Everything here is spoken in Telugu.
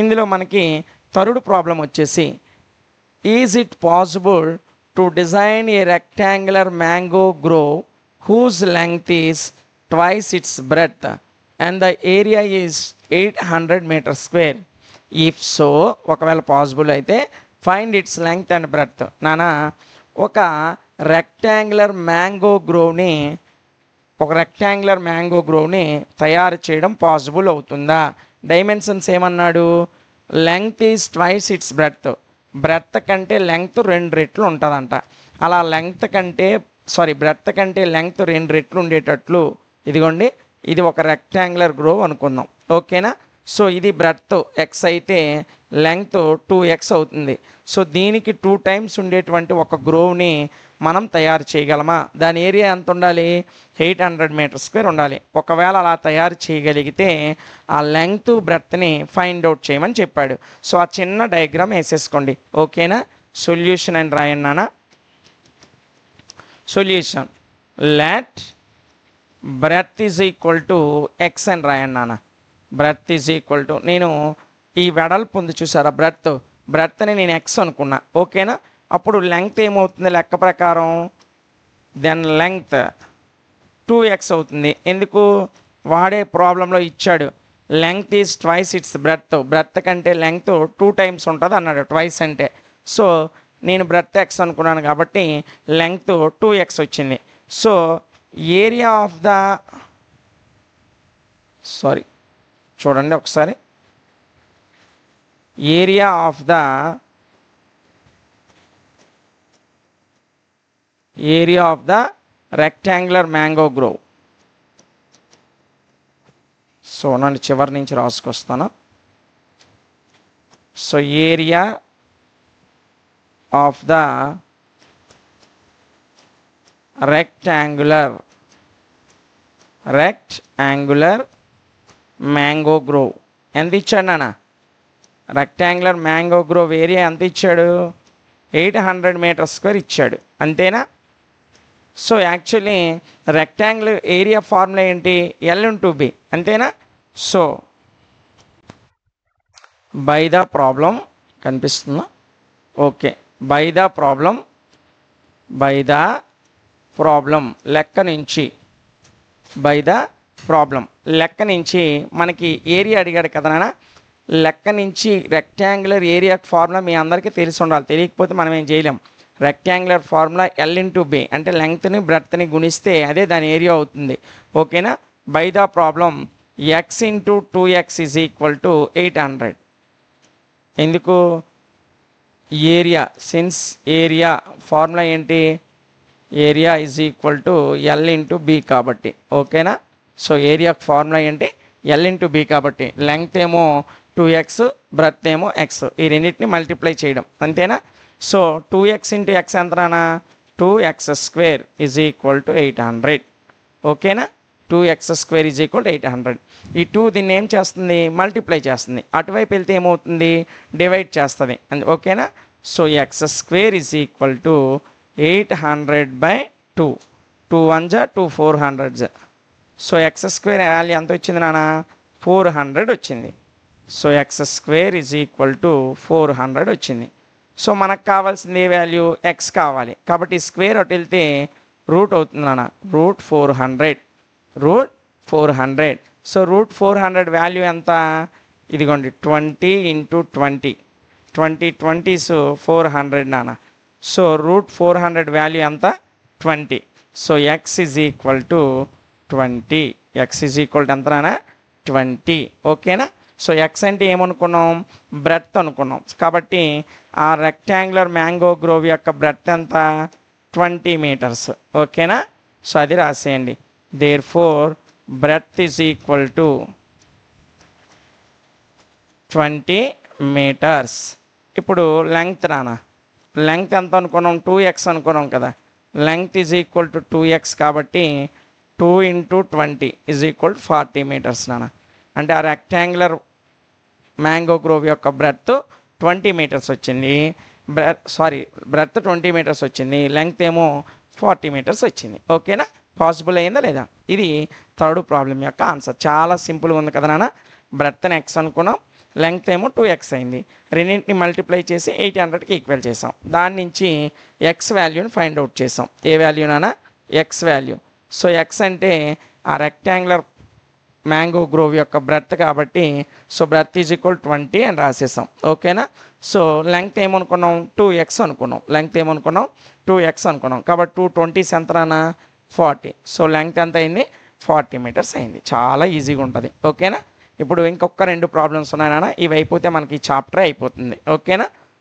ఇందులో మనకి థర్డ్ ప్రాబ్లం వచ్చేసి is it possible to design a rectangular mango grove whose length is twice its breadth and the area is 800 metre square. If so, ఒకవేళ పాసిబుల్ అయితే find its length and breadth. నానా, ఒక రెక్టాంగులర్ మ్యాంగో గ్రోవ్ని తయారు చేయడం పాసిబుల్ అవుతుందా? డైమెన్షన్స్ ఏమన్నాడు? Length is twice its breadth కంటే లెంగ్త్ 2 రెట్లు ఉంటుందంట. అలా బ్రెడ్త్ కంటే లెంగ్త్ 2 రెట్లు ఉండేటట్లు ఇదిగోండి, ఇది ఒక రెక్టాంగులర్ గ్రోవ్ అనుకుందాం. ఓకేనా? సో ఇది బ్రెడ్త్ ఎక్స్ అయితే లెంగ్త్ 2x అవుతుంది. సో దీనికి 2 టైమ్స్ ఉండేటువంటి ఒక గ్రోవ్ని మనం తయారు చేయగలమా? దాని ఏరియా ఎంత ఉండాలి? 800 మీటర్ స్క్వేర్ ఉండాలి. ఒకవేళ అలా తయారు చేయగలిగితే ఆ లెంగ్త్ బ్రెడ్త్ని ఫైండ్ అవుట్ చేయమని చెప్పాడు. సో ఆ చిన్న డయాగ్రామ్ వేసేసుకోండి. ఓకేనా? సొల్యూషన్ అని రాయండి నాన్న. Solution let breadth is equal to X అని రాయండి నాన్న. బ్రెడ్త్ ఈజ్ ఈక్వల్ టు, నేను ఈ వెడల్పు ఉంది చూసారా బ్రెడ్త్ని నేను ఎక్స్ అనుకున్నా. ఓకేనా? అప్పుడు లెంగ్త్ ఏమవుతుంది లెక్క ప్రకారం? దెన్ లెంగ్త్ 2x అవుతుంది. ఎందుకు? వాడే ప్రాబ్లంలో ఇచ్చాడు length is twice its breadth కంటే లెంగ్త్ 2 టైమ్స్ ఉంటుంది అన్నాడు, ట్వైస్ అంటే. సో నేను బ్రెడ్త్ ఎక్స్ అనుకున్నాను కాబట్టి లెంగ్త్ 2x వచ్చింది. సో ఏరియా ఆఫ్ ద చూడండి ఒకసారి, area of the rectangular mango grove. So నన్ను చివరి నుంచి రాసుకొస్తాను. So area of the rectangular mango grove ఎంత ఇచ్చాడు నాన్న? రెక్టాంగులర్ మ్యాంగో గ్రోవ్ ఏరియా ఎంత ఇచ్చాడు? 800 మీటర్ స్క్వేర్ ఇచ్చాడు. అంతేనా? So actually rectangular area formula ఏంటి? L/B. అంతేనా? సో బై ద ప్రాబ్లం కనిపిస్తుందా? ఓకే, బై ద ప్రాబ్లం లెక్క నుంచి మనకి ఏరియా అడిగాడు కదా నాన్న. లెక్క నుంచి రెక్టాంగులర్ ఏరియా ఫార్ములా మీ అందరికీ తెలిసి ఉండాలి. తెలియకపోతే మనం ఏం చేయలేం. రెక్టాంగులర్ ఫార్ములా L/B అంటే లెంగ్త్ని బ్రెడ్త్ని గుణిస్తే అదే దాని ఏరియా అవుతుంది. ఓకేనా? By the problem x × 2x is equal to 800. ఎందుకు? ఏరియా, సిన్స్ ఏరియా ఫార్ములా ఏంటి? Area is equal to L/B కాబట్టి. ఓకేనా? సో ఏరియా ఫార్ములా ఏంటి? L/B కాబట్టి లెంగ్త్ ఏమో 2x, బ్రెడ్త్ ఏమో x, ఈ రెండింటిని మల్టిప్లై చేయడం. అంతేనా? సో 2x × x ఎంతనా? 2x² is equal to 800. ఓకేనా? 2x² is equal to 800. ఈ 2 దీన్ని ఏం చేస్తుంది? మల్టిప్లై చేస్తుంది. అటువైపు వెళ్తే ఏమవుతుంది? డివైడ్ చేస్తుంది. ఓకేనా? So x² is equal to 800/2. 2 1 2 400. So x² value ఎంత వచ్చింది నాన్న? 400 వచ్చింది. So x² is equal to 400 వచ్చింది. సో మనకు కావాల్సింది ఏ వాల్యూ? x కావాలి కాబట్టి స్క్వేర్ అటు వెళ్తే రూట్ అవుతుంది నాన్న. √400. సో √400 వాల్యూ ఎంత? ఇదిగోండి 20 × 20. 20 20s 400 నాన్న. సో √400 వాల్యూ ఎంత? 20. So x is equal to 20. x is equal to ఎంత నాన్న? 20. ఓకేనా? సో ఎక్స్ అంటే ఏమనుకున్నాం? బ్రెడ్త్ అనుకున్నాం. కాబట్టి ఆ రెక్టాంగులర్ మ్యాంగో గ్రోవ్ యొక్క బ్రెడ్త్ ఎంత? 20 మీటర్స్. ఓకేనా? సో అది రాసేయండి. Therefore breadth is equal to 20 metres. ఇప్పుడు లెంగ్త్ నాన్న, లెంగ్త్ ఎంత అనుకున్నాం? 2x అనుకున్నాం కదా. Length is equal to 2x కాబట్టి 2 × 20 ఈజ్ ఈక్వల్ టు 40 మీటర్స్ నాన్న. అంటే ఆ రెక్టాంగులర్ మ్యాంగో గ్రోవ్ యొక్క బ్రెడ్త్ 20 మీటర్స్ వచ్చింది. బ్రెడ్త్ 20 మీటర్స్ వచ్చింది, లెంగ్త్ ఏమో 40 మీటర్స్ వచ్చింది. ఓకేనా? పాసిబుల్ అయిందా లేదా? ఇది థర్డ్ ప్రాబ్లం యొక్క ఆన్సర్. చాలా సింపుల్గా ఉంది కదా నాన్న. బ్రెడ్త్ని x అనుకున్నాం, లెంగ్త్ ఏమో 2x అయింది. రెండింటిని మల్టిప్లై చేసి 800కి ఈక్వల్ చేసాం. దాని నుంచి ఎక్స్ వాల్యూని ఫైండ్ అవుట్ చేసాం. ఏ వాల్యూనా? X value. సో ఎక్స్ అంటే ఆ రెక్టాంగులర్ మ్యాంగో గ్రోవ్ యొక్క బ్రెడ్త్ కాబట్టి సో బ్రెడ్త్ ఈజ్ ఈక్వల్ 20 అని రాసేసాం. ఓకేనా? సో లెంగ్త్ ఏమనుకున్నాం? 2x అనుకున్నాం. లెంగ్త్ ఏమనుకున్నాం? 2x అనుకున్నాం. కాబట్టి 220 ఎంతనా? 40. సో లెంగ్త్ ఎంత అయింది? 40 మీటర్స్ అయింది. చాలా ఈజీగా ఉంటుంది. ఓకేనా? ఇప్పుడు ఇంకొక 2 ప్రాబ్లమ్స్ ఉన్నాయి నాన్న. ఇవి అయిపోతే మనకి ఈ చాప్టరే అయిపోతుంది. ఓకేనా?